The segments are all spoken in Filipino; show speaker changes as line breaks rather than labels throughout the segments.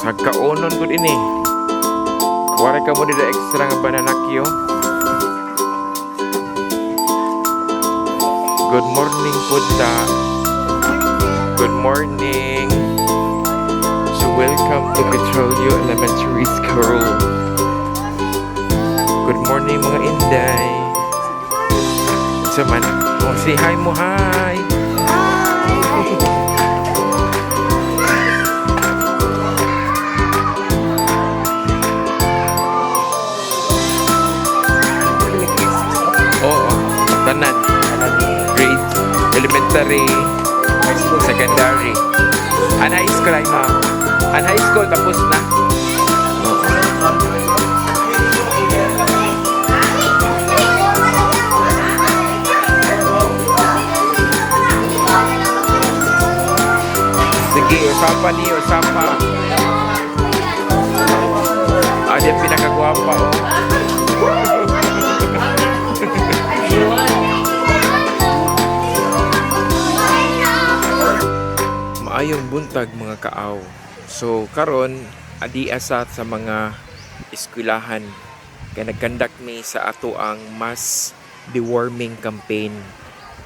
Sagkaonon gud ini. Wala ka mo dito extra nga bananakyo. Good morning po ta. Good morning. So welcome to Petrolio Elementary School. Good morning mga Inday. So man, say hi mo, hi. Oo, tanan. Grade, elementary, secondary. An high school ay ma. An high school tapos na. Sige, usapa niyo, usapa. Ada pinakagwapa oh. Maayong buntag mga kaaw. So karon adi asa sa mga eskwelahan kay nagkandak mi sa ato ang mass deworming campaign.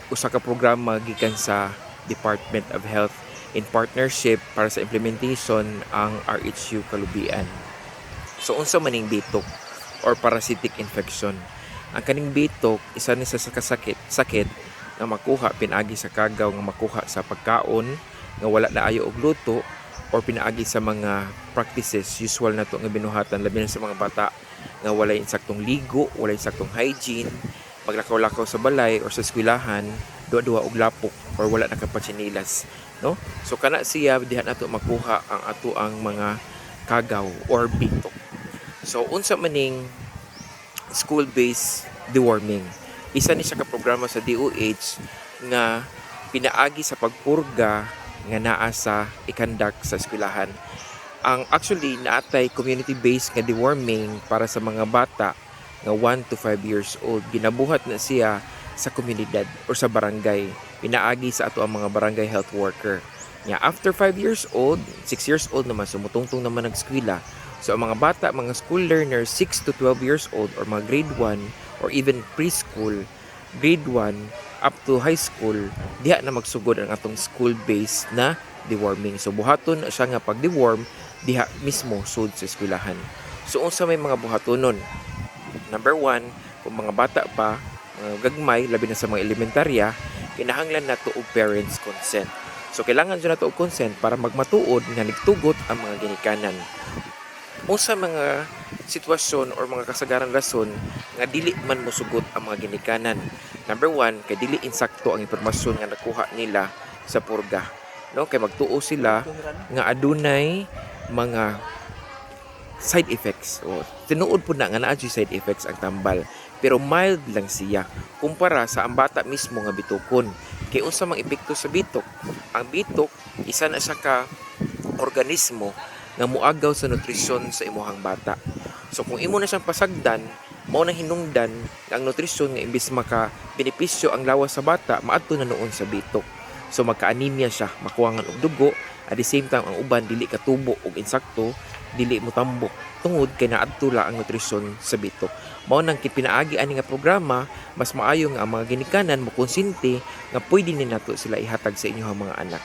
Usa ka programa gikan sa Department of Health in partnership para sa implementation ang RHU Kalubian. So unsa maning bitok or parasitic infection? Ang kaning bitok isa ni sa sakit nga makuha pinaagi sa kagaw nga makuha sa pagkaon nga wala na ayo og luto or pinaagi sa mga practices usual na to nga binuhatan labi na sa mga bata nga walay insaktong ligo, walay insaktong hygiene, maglakaw-lakaw sa balay or sa eskwelahan, duwa-duwa og lapok or wala na kapatsinilas, no? So kana siya diha nato makuha ang ato ang mga kagaw or bitok. So unsa maning school-based deworming? Isa ni siya ka programa sa DOH nga pinaagi sa pagpurga nga naa sa ikandak sa eskwelahan. Ang actually naatay community-based nga deworming para sa mga bata nga 1 to 5 years old. Ginabuhat na siya sa komunidad or sa barangay. Pinaagi sa ato ang mga barangay health worker. Nya after 5 years old, 6 years old naman sumutungtong naman nag-eskwela. So ang mga bata, mga school learners 6 to 12 years old or mga grade 1 or even preschool, grade 1 up to high school, diha na magsugod ang atong school-based na deworming. So buhaton siya nga pag-deworm diha mismo sud sa eskwelahan. So unsa may mga buhatonon? Number 1, kung mga bata pa, gagmay, labi na sa mga elementarya, kinahanglan nato og parents consent. So kailangan jud nato og consent para magmatuod nga nigtugot ang mga ginikanan. Unsa mga sitwasyon or mga kasagaran rason nga dili man mosugot ang mga ginikanan? Number 1, kay dili insakto ang impormasyon nga nakuha nila sa purga. No, kay magtuo sila nga adunay mga side effects. O tinuod po na nga naa side effects ang tambal, pero mild lang siya kumpara sa ang bata mismo nga bitukon. Kay unsa mang epekto sa bitok? Ang bitok isa na siya ka organismo nga muagaw sa nutrisyon sa imuhang bata. So kung imo na siyang pasagdan, mao na hinungdan nga ang nutrisyon nga imbis maka benepisyo ang lawas sa bata, maadto na noon sa bitok. So magka-anemia siya, makuwangan og dugo, at the same time ang uban dili katubo og insakto, dili motambok tungod kay naadto la ang nutrisyon sa bitok. Mao nang pinaagi ani nga programa, mas maayo nga ang mga ginikanan mo konsinti nga pwede ni nato sila ihatag sa inyong mga anak.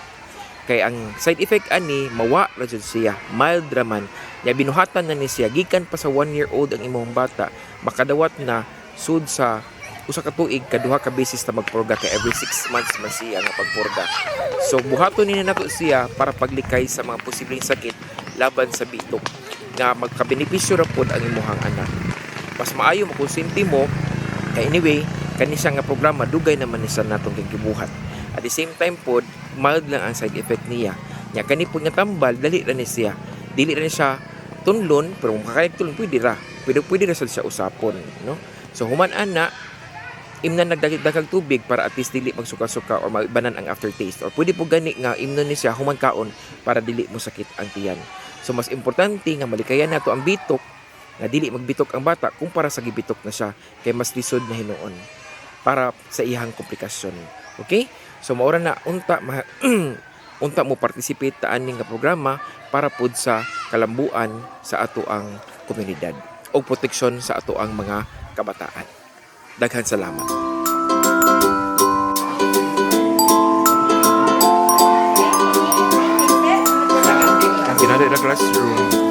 Kay ang side effect ani mawa ra jud siya, mild raman. Ya binuhatan na ni siya gikan pa sa 1-year-old ang imong bata, makadawat na sud sa usa ka tuig kaduha ka beses ta magpurga kay every 6 months man siya nga pagpurga. So buhaton ni nato siya para paglikay sa mga posibleng sakit laban sa bitok nga magkabenepisyo ra pud ang imong anak. Mas maayo makonsinti mo kay anyway kani siya nga programa dugay naman ni sa natong gibuhat. At the same time pod mild lang ang side effect niya. Nya kani po nga tambal dali ra ni siya. Dili ra ni siya tunlon pero kung kakayag tulon pwede ra. Pwede ra sad siya usapon, no? So human ana imnan nagdagdag tubig para at least dili magsuka-suka or maibanan ang aftertaste. Or pwede po gani nga imnon ni siya human kaon para dili mo sakit ang tiyan. So mas importante nga malikayan nato ang bitok nga dili magbitok ang bata kumpara sa gibitok na siya kay mas lisod na hinuon para sa iyang komplikasyon. Okay? So maura na unta unta mo participate ta ani nga programa para pud sa kalambuan sa ato ang komunidad o proteksyon sa ato ang mga kabataan. Daghan salamat. Ang kinada na classroom